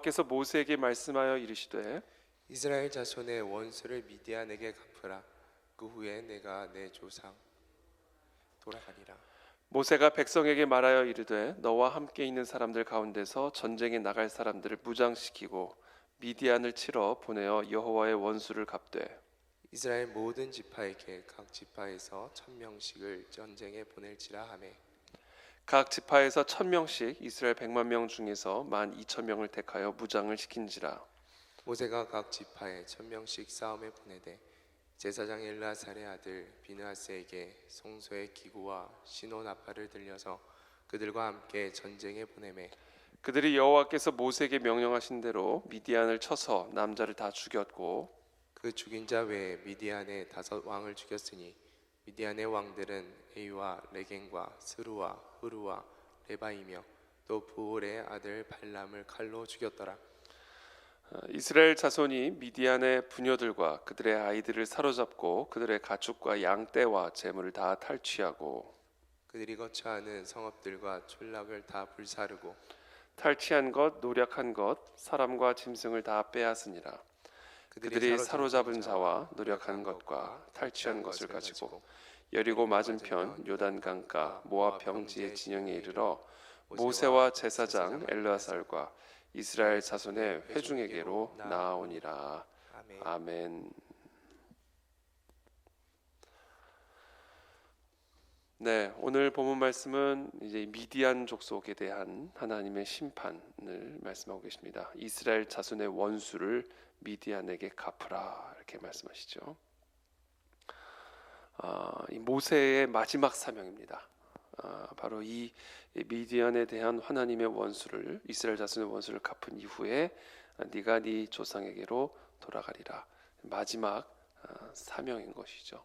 여호와께서 모세에게 말씀하여 이르시되 이스라엘 자손의 원수를 미디안에게 갚으라. 그 후에 내가 내 조상 돌아가리라. 모세가 백성에게 말하여 이르되 너와 함께 있는 사람들 가운데서 전쟁에 나갈 사람들을 무장시키고 미디안을 치러 보내어 여호와의 원수를 갚되 이스라엘 모든 지파에게 각 지파에서 1000명씩을 전쟁에 보낼지라 하매 각 지파에서 1000명씩 이스라엘 100만 명 중에서 12,000명을 택하여 무장을 시킨지라. 모세가 각 지파에 1000명씩 싸움에 보내되 제사장 엘르아살의 아들 비느하스에게 성소의 기구와 시노 나팔을 들려서 그들과 함께 전쟁에 보내매 그들이 여호와께서 모세에게 명령하신 대로 미디안을 쳐서 남자를 다 죽였고 그 죽인 자 외에 미디안의 5 왕을 죽였으니 미디안의 왕들은 에이와 레겐과 스루와 후루와 레바이며 또 부올의 아들 발람을 칼로 죽였더라. 이스라엘 자손이 미디안의 부녀들과 그들의 아이들을 사로잡고 그들의 가축과 양떼와 재물을 다 탈취하고 그들이 거처하는 성읍들과 촌락을 다 불사르고 탈취한 것, 노력한 것, 사람과 짐승을 다 빼앗으니라. 그들이 사로잡은 자와 노력한 것과 탈취한 것을 가지고 여리고 맞은편 요단강가 모압 평지의 진영에 이르러 모세와 제사장 엘르아살과 이스라엘 자손의 회중에게로 나아오니라. 아멘. 네, 오늘 본문 말씀은 이제 미디안 족속에 대한 하나님의 심판을 말씀하고 계십니다. 이스라엘 자손의 원수를 미디안에게 갚으라 이렇게 말씀하시죠. 이 모세의 마지막 사명입니다. 바로 이 미디안에 대한 하나님의 원수를 이스라엘 자손의 원수를 갚은 이후에 네가 네 조상에게로 돌아가리라. 마지막 사명인 것이죠.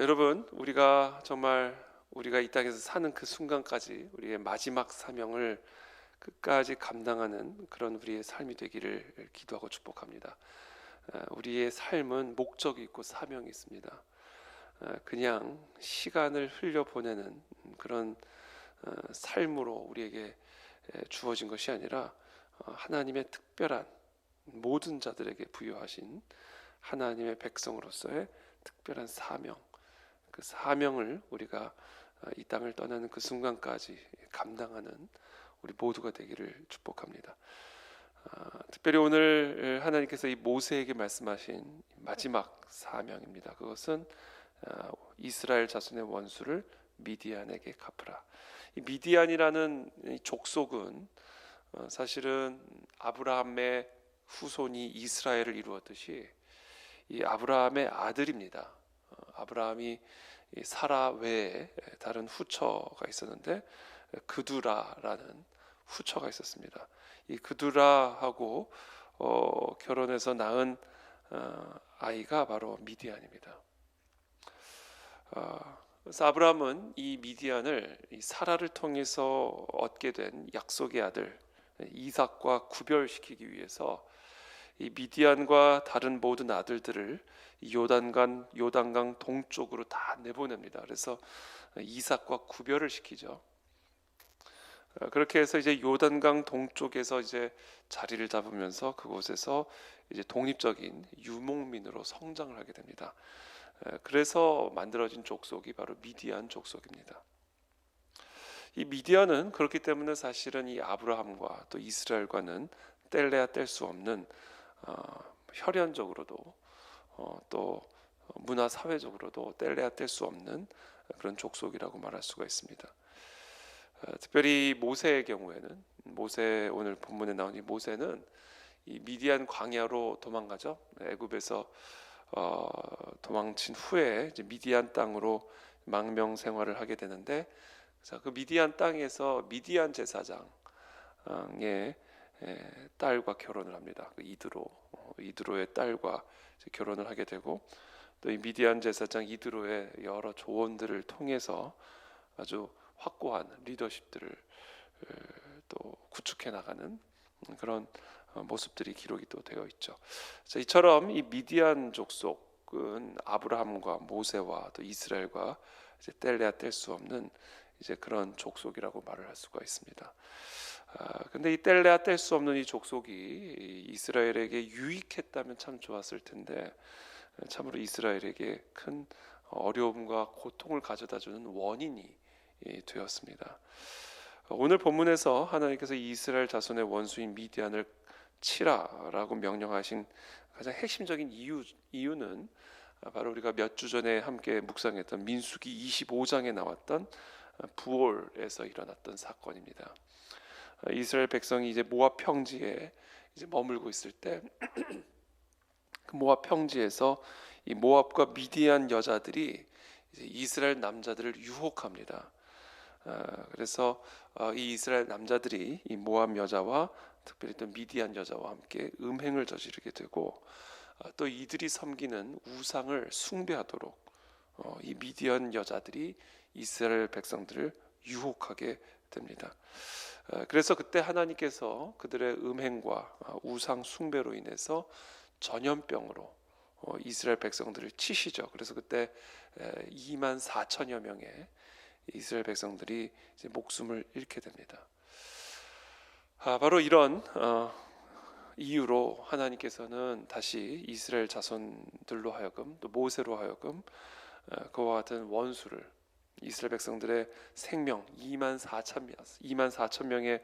여러분, 우리가 정말 우리가 이 땅에서 사는 그 순간까지 우리의 마지막 사명을 끝까지 감당하는 그런 우리의 삶이 되기를 기도하고 축복합니다. 우리의 삶은 목적이 있고 사명이 있습니다. 그냥 시간을 흘려보내는 그런 삶으로 우리에게 주어진 것이 아니라 하나님의 특별한 모든 자들에게 부여하신 하나님의 백성으로서의 특별한 사명, 그 사명을 우리가 이 땅을 떠나는 그 순간까지 감당하는 우리 모두가 되기를 축복합니다. 특별히 오늘 하나님께서 이 모세에게 말씀하신 마지막 사명입니다. 그것은 이스라엘 자손의 원수를 미디안에게 갚으라. 이 미디안이라는 이 족속은 사실은 아브라함의 후손이 이스라엘을 이루었듯이 이 아브라함의 아들입니다. 아브라함이 사라 외에 다른 후처가 있었는데 그두라라는 후처가 있었습니다. 이 그두라하고 결혼해서 낳은 아이가 바로 미디안입니다. 그래서 아브라함은 이 미디안을 이 사라를 통해서 얻게 된 약속의 아들 이삭과 구별시키기 위해서 이 미디안과 다른 모든 아들들을 요단강 동쪽으로 다 내보냅니다. 그래서 이삭과 구별을 시키죠. 그렇게 해서 이제 요단강 동쪽에서 이제 자리를 잡으면서 그곳에서 이제 독립적인 유목민으로 성장을 하게 됩니다. 그래서 만들어진 족속이 바로 미디안 족속입니다. 이 미디안은 그렇기 때문에 사실은 이 아브라함과 또 이스라엘과는 뗄래야 뗄 수 없는 혈연적으로도 또 문화 사회적으로도 뗄래야 뗄 수 없는 그런 족속이라고 말할 수가 있습니다. 특별히 모세의 경우에는 오늘 본문에 나온 이 모세는 이 미디안 광야로 도망가죠. 애굽에서 도망친 후에 이제 미디안 땅으로 망명 생활을 하게 되는데, 그 미디안 땅에서 미디안 제사장의 딸과 결혼을 합니다. 그 이드로의 딸과 결혼을 하게 되고, 또 이 미디안 제사장 이드로의 여러 조언들을 통해서 아주 확고한 리더십들을 또 구축해 나가는 그런 모습들이 기록이 또 되어 있죠. 그래서 이처럼 이 미디안 족속은 아브라함과 모세와 또 이스라엘과 이제 뗄래야 뗄 수 없는 이제 그런 족속이라고 말을 할 수가 있습니다. 근데 이 뗄래야 뗄 수 없는 이 족속이 이스라엘에게 유익했다면 참 좋았을 텐데 참으로 이스라엘에게 큰 어려움과 고통을 가져다주는 원인이 되었습니다. 오늘 본문에서 하나님께서 이스라엘 자손의 원수인 미디안을 치라라고 명령하신 가장 핵심적인 이유는 바로 우리가 몇 주 전에 함께 묵상했던 민수기 25장에 나왔던 부올에서 일어났던 사건입니다. 이스라엘 백성이 이제 모압 평지에 이제 머물고 있을 때 그 모압 평지에서 이 모압과 미디안 여자들이 이제 이스라엘 남자들을 유혹합니다. 그래서 이 이스라엘 남자들이 이 모압 여자와 특별히 또 미디안 여자와 함께 음행을 저지르게 되고 또 이들이 섬기는 우상을 숭배하도록 이 미디안 여자들이 이스라엘 백성들을 유혹하게 됩니다. 그래서 그때 하나님께서 그들의 음행과 우상 숭배로 인해서 전염병으로 이스라엘 백성들을 치시죠. 그래서 그때 2만 4천여 명의 이스라엘 백성들이 이제 목숨을 잃게 됩니다. 바로 이런 이유로 하나님께서는 다시 이스라엘 자손들로 하여금 또 모세로 하여금 그와 같은 원수를 이스라엘 백성들의 생명 2만 4천 명의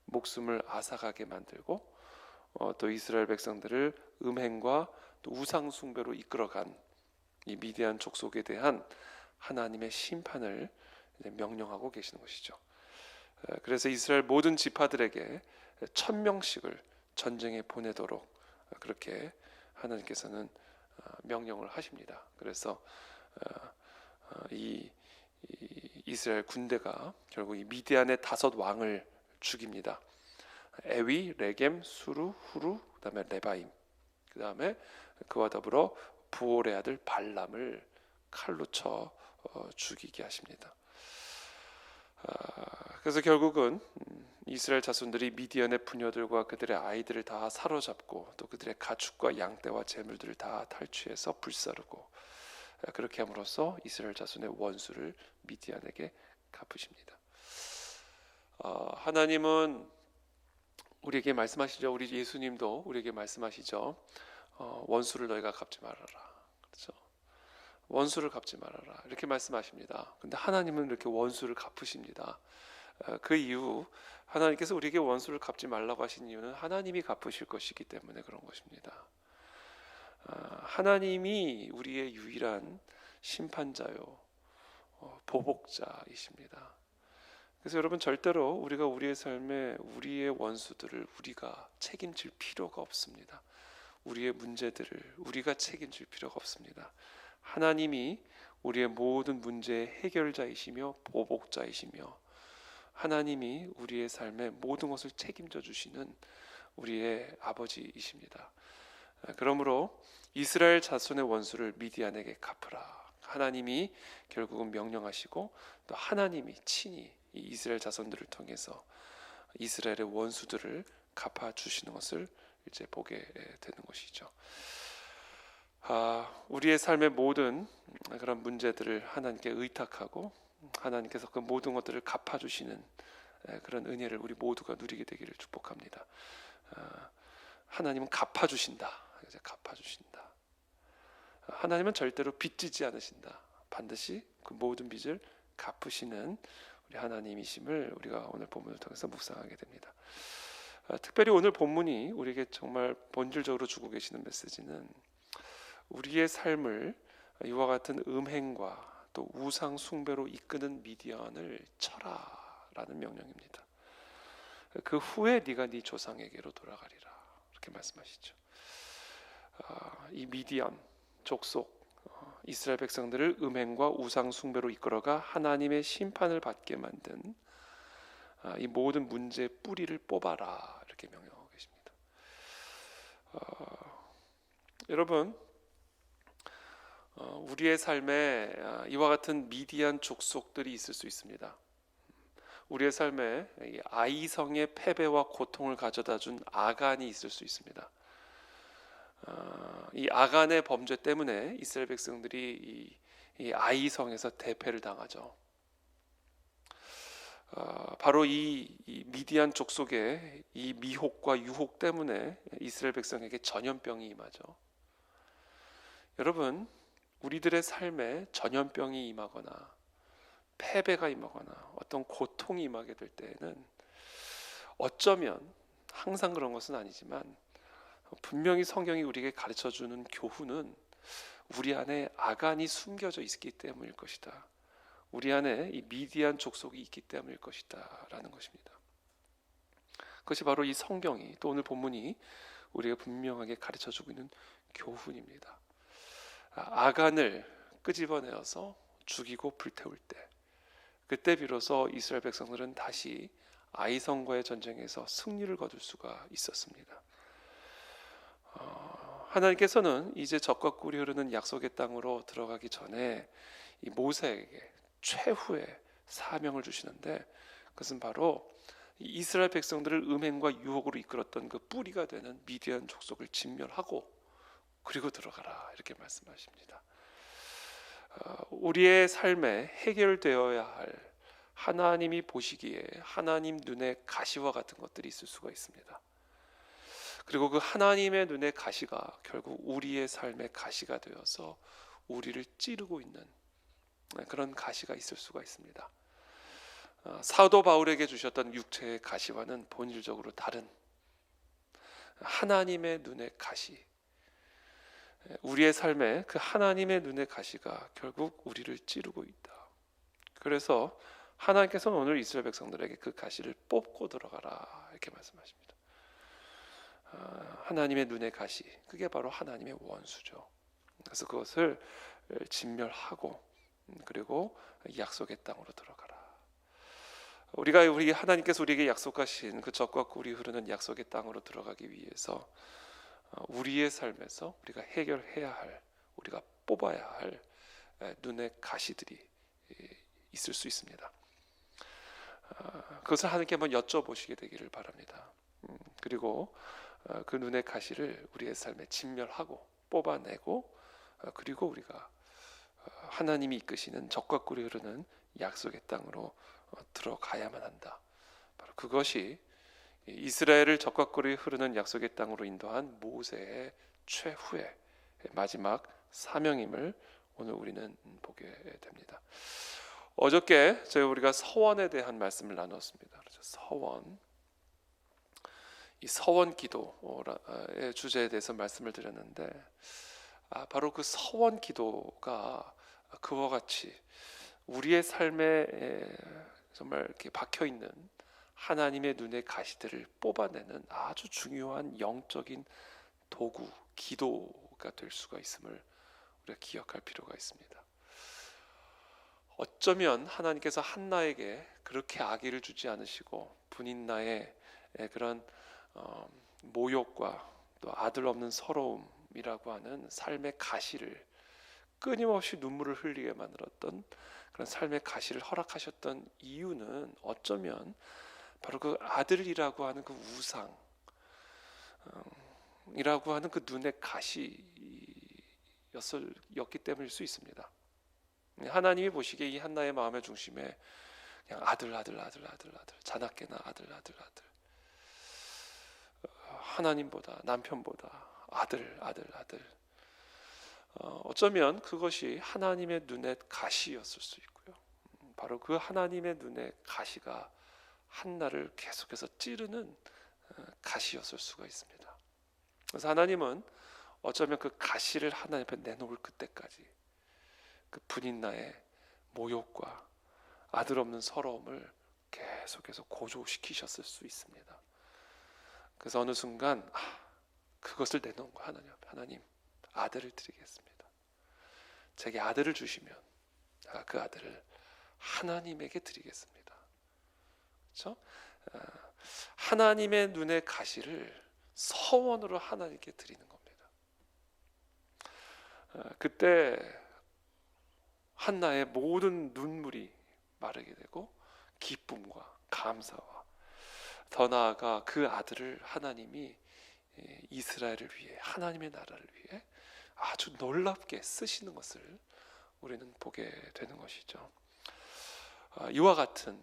목숨을 앗아가게 만들고 또 이스라엘 백성들을 음행과 또 우상 숭배로 이끌어간 이 미디안 족속에 대한 하나님의 심판을 명령하고 계시는 것이죠. 그래서 이스라엘 모든 지파들에게 1,000명씩을 전쟁에 보내도록 그렇게 하나님께서는 명령을 하십니다. 그래서 이 이스라엘 군대가 결국 이 미디안의 5 왕을 죽입니다. 에위, 레겜, 수루, 후루, 그다음에 레바임, 그다음에 그와 더불어 부올의 아들 발람을 칼로 쳐 죽이게 하십니다. 그래서 결국은 이스라엘 자손들이 미디안의 부녀들과 그들의 아이들을 다 사로잡고 또 그들의 가축과 양떼와 재물들을 다 탈취해서 불사르고 그렇게 함으로써 이스라엘 자손의 원수를 미디안에게 갚으십니다. 하나님은 우리에게 말씀하시죠. 우리 예수님도 우리에게 말씀하시죠. 원수를 너희가 갚지 말아라. 그렇죠? 원수를 갚지 말아라. 이렇게 말씀하십니다. 근데 하나님은 이렇게 원수를 갚으십니다. 그 이유 하나님께서 우리에게 원수를 갚지 말라고 하신 이유는 하나님이 갚으실 것이기 때문에 그런 것입니다. 하나님이 우리의 유일한 심판자요 보복자이십니다. 그래서 여러분 절대로 우리가 우리의 삶에 우리의 원수들을 우리가 책임질 필요가 없습니다. 우리의 문제들을 우리가 책임질 필요가 없습니다. 하나님이 우리의 모든 문제의 해결자이시며 보복자이시며 하나님이 우리의 삶의 모든 것을 책임져 주시는 우리의 아버지이십니다. 그러므로 이스라엘 자손의 원수를 미디안에게 갚으라. 하나님이 결국은 명령하시고 또 하나님이 친히 이 이스라엘 자손들을 통해서 이스라엘의 원수들을 갚아 주시는 것을 이제 보게 되는 것이죠. 우리의 삶의 모든 그런 문제들을 하나님께 의탁하고 하나님께서 그 모든 것들을 갚아 주시는 그런 은혜를 우리 모두가 누리게 되기를 축복합니다. 하나님은 갚아 주신다. 이제 갚아 주신다. 하나님은 절대로 빚지지 않으신다. 반드시 그 모든 빚을 갚으시는 우리 하나님이심을 우리가 오늘 본문을 통해서 묵상하게 됩니다. 특별히 오늘 본문이 우리에게 정말 본질적으로 주고 계시는 메시지는 우리의 삶을 이와 같은 음행과 또 우상 숭배로 이끄는 미디안을 쳐라라는 명령입니다. 그 후에 네가 네 조상에게로 돌아가리라 이렇게 말씀하시죠. 이 미디안 족속 이스라엘 백성들을 음행과 우상 숭배로 이끌어가 하나님의 심판을 받게 만든 이 모든 문제의 뿌리를 뽑아라 이렇게 명령하고 계십니다. 여러분 우리의 삶에 이와 같은 미디안 족속들이 있을 수 있습니다. 우리의 삶에 아이성의 패배와 고통을 가져다준 아간이 있을 수 있습니다. 이 아간의 범죄 때문에 이스라엘 백성들이 이 아이성에서 대패를 당하죠. 바로 이 미디안 족속의 이 미혹과 유혹 때문에 이스라엘 백성에게 전염병이 임하죠. 여러분, 우리들의 삶에 전염병이 임하거나 패배가 임하거나 어떤 고통이 임하게 될 때에는 어쩌면 항상 그런 것은 아니지만 분명히 성경이 우리에게 가르쳐주는 교훈은 우리 안에 아간이 숨겨져 있기 때문일 것이다. 우리 안에 이 미디안 족속이 있기 때문일 것이다 라는 것입니다. 그것이 바로 이 성경이 또 오늘 본문이 우리에게 분명하게 가르쳐주고 있는 교훈입니다. 아간을 끄집어내어서 죽이고 불태울 때, 그때 비로소 이스라엘 백성들은 다시 아이성과의 전쟁에서 승리를 거둘 수가 있었습니다. 하나님께서는 이제 적과 꿀이 흐르는 약속의 땅으로 들어가기 전에 이 모세에게 최후의 사명을 주시는데, 그것은 바로 이스라엘 백성들을 음행과 유혹으로 이끌었던 그 뿌리가 되는 미디안 족속을 진멸하고 그리고 들어가라, 이렇게 말씀하십니다. 우리의 삶에 해결되어야 할 하나님이 보시기에 하나님 눈의 가시와 같은 것들이 있을 수가 있습니다. 그리고 그 하나님의 눈의 가시가 결국 우리의 삶의 가시가 되어서 우리를 찌르고 있는 그런 가시가 있을 수가 있습니다. 사도 바울에게 주셨던 육체의 가시와는 본질적으로 다른 하나님의 눈의 가시, 우리의 삶에 그 하나님의 눈의 가시가 결국 우리를 찌르고 있다. 그래서 하나님께서는 오늘 이스라엘 백성들에게 그 가시를 뽑고 들어가라, 이렇게 말씀하십니다. 하나님의 눈의 가시, 그게 바로 하나님의 원수죠. 그래서 그것을 진멸하고 그리고 약속의 땅으로 들어가라. 우리 하나님께서 우리에게 약속하신 그 적과 꿀이 흐르는 약속의 땅으로 들어가기 위해서 우리의 삶에서 우리가 해결해야 할, 우리가 뽑아야 할 눈의 가시들이 있을 수 있습니다. 그것을 하나님께 한번 여쭤보시게 되기를 바랍니다. 그리고 그 눈의 가시를 우리의 삶에 진멸하고 뽑아내고 그리고 우리가 하나님이 이끄시는 적과 꿀이 흐르는 약속의 땅으로 들어가야만 한다. 바로 그것이 이스라엘을 적과 꿀이 흐르는 약속의 땅으로 인도한 모세의 최후의 마지막 사명임을 오늘 우리는 보게 됩니다. 어저께 우리가 서원에 대한 말씀을 나눴습니다. 그래서 서원, 이 서원 기도의 주제에 대해서 말씀을 드렸는데, 바로 그 서원 기도가 그와 같이 우리의 삶에 정말 이렇게 박혀 있는 하나님의 눈의 가시들을 뽑아내는 아주 중요한 영적인 도구, 기도가 될 수가 있음을 우리가 기억할 필요가 있습니다. 어쩌면 하나님께서 한나에게 그렇게 아기를 주지 않으시고 분인나의 그런 모욕과 또 아들 없는 서러움이라고 하는 삶의 가시를 끊임없이 눈물을 흘리게 만들었던 그런 삶의 가시를 허락하셨던 이유는 어쩌면 바로 그 아들이라고 하는 그 우상이라고 하는 그 눈의 가시였기 때문일 수 있습니다. 하나님이 보시기에 이 한나의 마음의 중심에 그냥 아들 자나깨나 아들 하나님보다 남편보다 아들 어쩌면 그것이 하나님의 눈의 가시였을 수 있고요. 바로 그 하나님의 눈의 가시가 한나를 계속해서 찌르는 가시였을 수가 있습니다. 그래서 하나님은 어쩌면 그 가시를 하나님 앞에 내놓을 그때까지 그 분인나의 모욕과 아들 없는 서러움을 계속해서 고조시키셨을 수 있습니다. 그래서 어느 순간 그것을 내놓은 거 하나님 아들을 드리겠습니다. 제게 아들을 주시면 제가 그 아들을 하나님에게 드리겠습니다. 그렇죠? 하나님의 눈의 가시를 서원으로 하나님께 드리는 겁니다. 그때 한나의 모든 눈물이 마르게 되고 기쁨과 감사와 더 나아가 그 아들을 하나님이 이스라엘을 위해, 하나님의 나라를 위해 아주 놀랍게 쓰시는 것을 우리는 보게 되는 것이죠. 이와 같은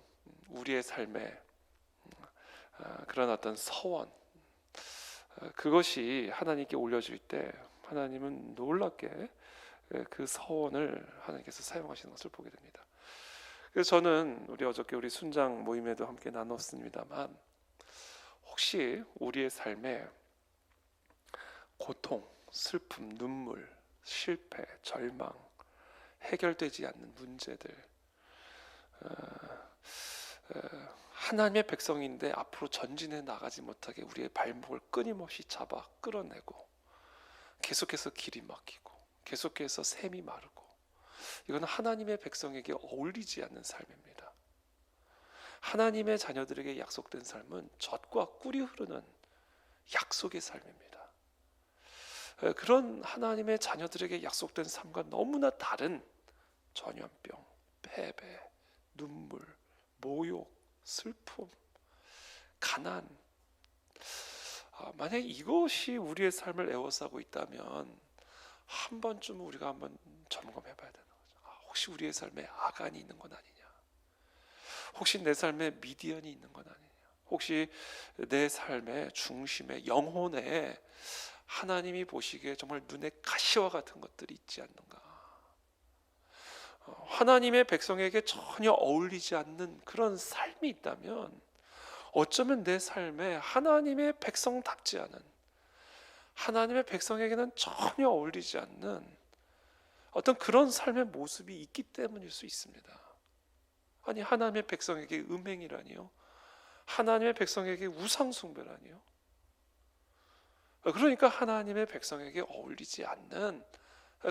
우리의 삶에 그런 어떤 서원, 그것이 하나님께 올려질 때 하나님은 놀랍게 그 서원을 하나님께서 사용하시는 것을 보게 됩니다. 그래서 저는 어저께 우리 순장 모임에도 함께 나눴습니다만, 혹시 우리의 삶에 고통, 슬픔, 눈물, 실패, 절망, 해결되지 않는 문제들, 하나님의 백성인데 앞으로 전진해 나가지 못하게 우리의 발목을 끊임없이 잡아 끌어내고, 계속해서 길이 막히고 계속해서 샘이 마르고, 이건 하나님의 백성에게 어울리지 않는 삶입니다. 하나님의 자녀들에게 약속된 삶은 젖과 꿀이 흐르는 약속의 삶입니다. 그런 하나님의 자녀들에게 약속된 삶과 너무나 다른 전염병, 패배, 눈물, 모욕, 슬픔, 가난, 만약 이것이 우리의 삶을 에워싸고 있다면 한 번쯤 우리가 한번 점검해 봐야 되는 거죠. 혹시 우리의 삶에 아간이 있는 건 아니냐? 혹시 내 삶에 미디안이 있는 건 아니냐? 혹시 내 삶의 중심에, 영혼에 하나님이 보시기에 정말 눈에 가시와 같은 것들이 있지 않는가? 하나님의 백성에게 전혀 어울리지 않는 그런 삶이 있다면, 어쩌면 내 삶에 하나님의 백성답지 않은, 하나님의 백성에게는 전혀 어울리지 않는 어떤 그런 삶의 모습이 있기 때문일 수 있습니다. 아니, 하나님의 백성에게 음행이라니요? 하나님의 백성에게 우상숭배라니요? 그러니까 하나님의 백성에게 어울리지 않는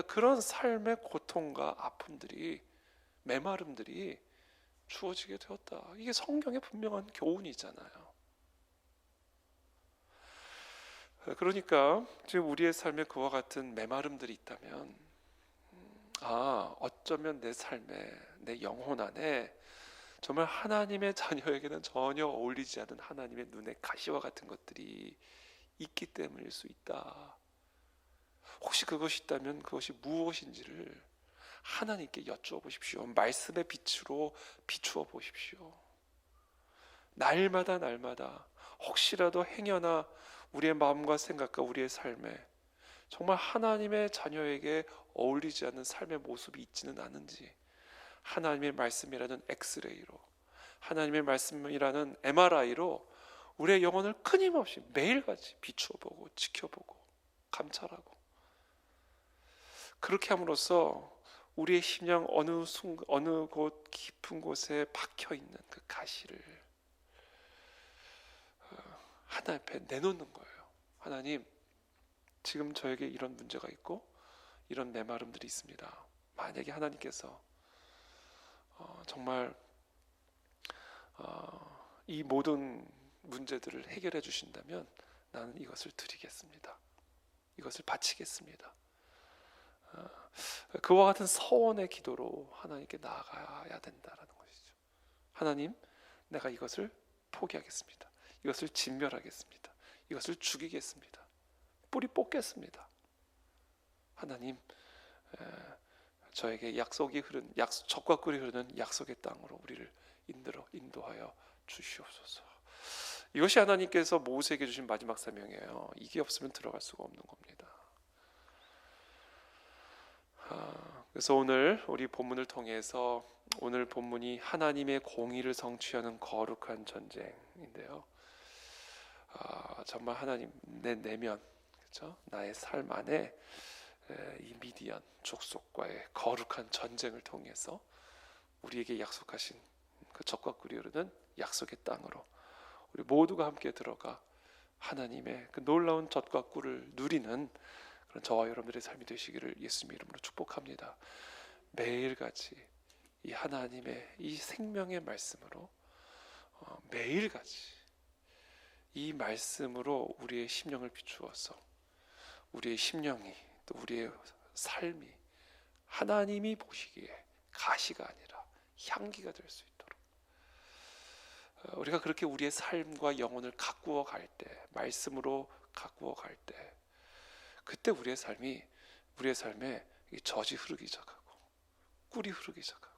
그런 삶의 고통과 아픔들이, 메마름들이 주어지게 되었다. 이게 성경의 분명한 교훈이잖아요. 그러니까 지금 우리의 삶에 그와 같은 메마름들이 있다면, 어쩌면 내 삶에, 내 영혼 안에 정말 하나님의 자녀에게는 전혀 어울리지 않은 하나님의 눈의 가시와 같은 것들이 있기 때문일 수 있다. 혹시 그것이 있다면 그것이 무엇인지를 하나님께 여쭈어 보십시오. 말씀의 빛으로 비추어 보십시오. 날마다 혹시라도 행여나 우리의 마음과 생각과 우리의 삶에 정말 하나님의 자녀에게 어울리지 않는 삶의 모습이 있지는 않은지, 하나님의 말씀이라는 엑스레이로, 하나님의 말씀이라는 MRI로 우리의 영혼을 끊임없이 매일같이 비추어보고 지켜보고 감찰하고, 그렇게 함으로써 우리의 심령 어느 곳 깊은 곳에 박혀있는 그 가시를 하나님 앞에 내놓는 거예요. 하나님, 지금 저에게 이런 문제가 있고 이런 메마름들이 있습니다. 만약에 하나님께서 정말 이 모든 문제들을 해결해 주신다면 나는 이것을 드리겠습니다. 이것을 바치겠습니다. 그와 같은 서원의 기도로 하나님께 나아가야 된다라는 것이죠. 하나님, 내가 이것을 포기하겠습니다. 이것을 진멸하겠습니다. 이것을 죽이겠습니다. 뿌리 뽑겠습니다. 하나님, 저에게 젖과 꿀이 흐르는 약속의 땅으로 우리를 인도하여 주시옵소서. 이것이 하나님께서 모세에게 주신 마지막 사명이에요. 이게 없으면 들어갈 수가 없는 겁니다. 그래서 오늘 우리 본문을 통해서, 오늘 본문이 하나님의 공의를 성취하는 거룩한 전쟁인데요. 정말 하나님, 내 내면, 그렇죠? 나의 삶 안에 이 미디안 족속과의 거룩한 전쟁을 통해서 우리에게 약속하신 그 젖과 꿀이 흐르는 약속의 땅으로 우리 모두가 함께 들어가 하나님의 그 놀라운 젖과 꿀을 누리는 그런 저와 여러분들의 삶이 되시기를 예수님 이름으로 축복합니다. 매일같이 이 하나님의 이 생명의 말씀으로 매일같이 이 말씀으로 우리의 심령을 비추어서 우리의 심령이, 또 우리의 삶이 하나님이 보시기에 가시가 아니라 향기가 될 수 있도록, 우리가 그렇게 우리의 삶과 영혼을 가꾸어 갈 때, 말씀으로 가꾸어 갈 때, 그때 우리의 삶에 젖이 흐르기 시작하고 꿀이 흐르기 시작하고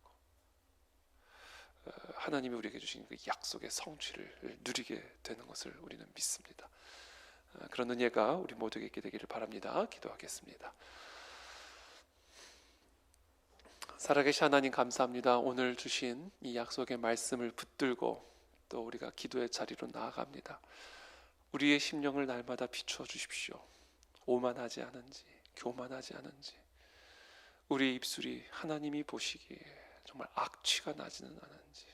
하나님이 우리에게 주신 그 약속의 성취를 누리게 되는 것을 우리는 믿습니다. 그런 은혜가 우리 모두에게 있게 되기를 바랍니다. 기도하겠습니다. 살아계신 하나님 감사합니다. 오늘 주신 이 약속의 말씀을 붙들고 또 우리가 기도의 자리로 나아갑니다. 우리의 심령을 날마다 비추어 주십시오. 오만하지 않은지, 교만하지 않은지, 우리 입술이 하나님이 보시기에 정말 악취가 나지는 않은지,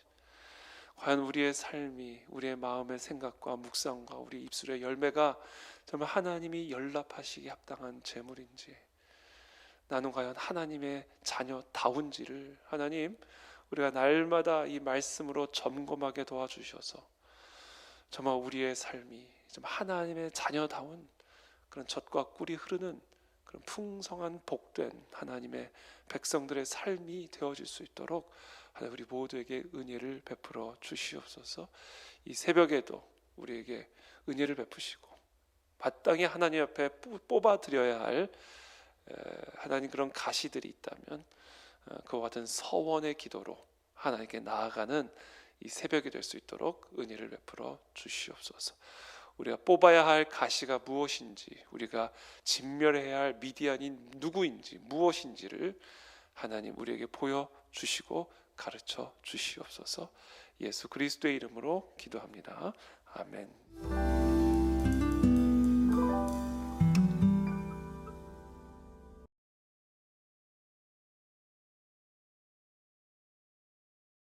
과연 우리의 삶이, 우리의 마음의 생각과 묵상과 우리 입술의 열매가 정말 하나님이 연락하시기에 합당한 제물인지, 나는 과연 하나님의 자녀다운지를 하나님, 우리가 날마다 이 말씀으로 점검하게 도와주셔서 정말 우리의 삶이 좀 하나님의 자녀다운 그런 젖과 꿀이 흐르는 그런 풍성한 복된 하나님의 백성들의 삶이 되어질 수 있도록 하나님 우리 모두에게 은혜를 베풀어 주시옵소서. 이 새벽에도 우리에게 은혜를 베푸시고 마땅히 하나님 앞에 뽑아 드려야 할 하나님 그런 가시들이 있다면 그와 같은 서원의 기도로 하나님께 나아가는 이 새벽이 될 수 있도록 은혜를 베풀어 주시옵소서. 우리가 뽑아야 할 가시가 무엇인지, 우리가 진멸해야 할 미디안이 누구인지, 무엇인지를 하나님 우리에게 보여주시고 가르쳐 주시옵소서. 예수 그리스도의 이름으로 기도합니다. 아멘.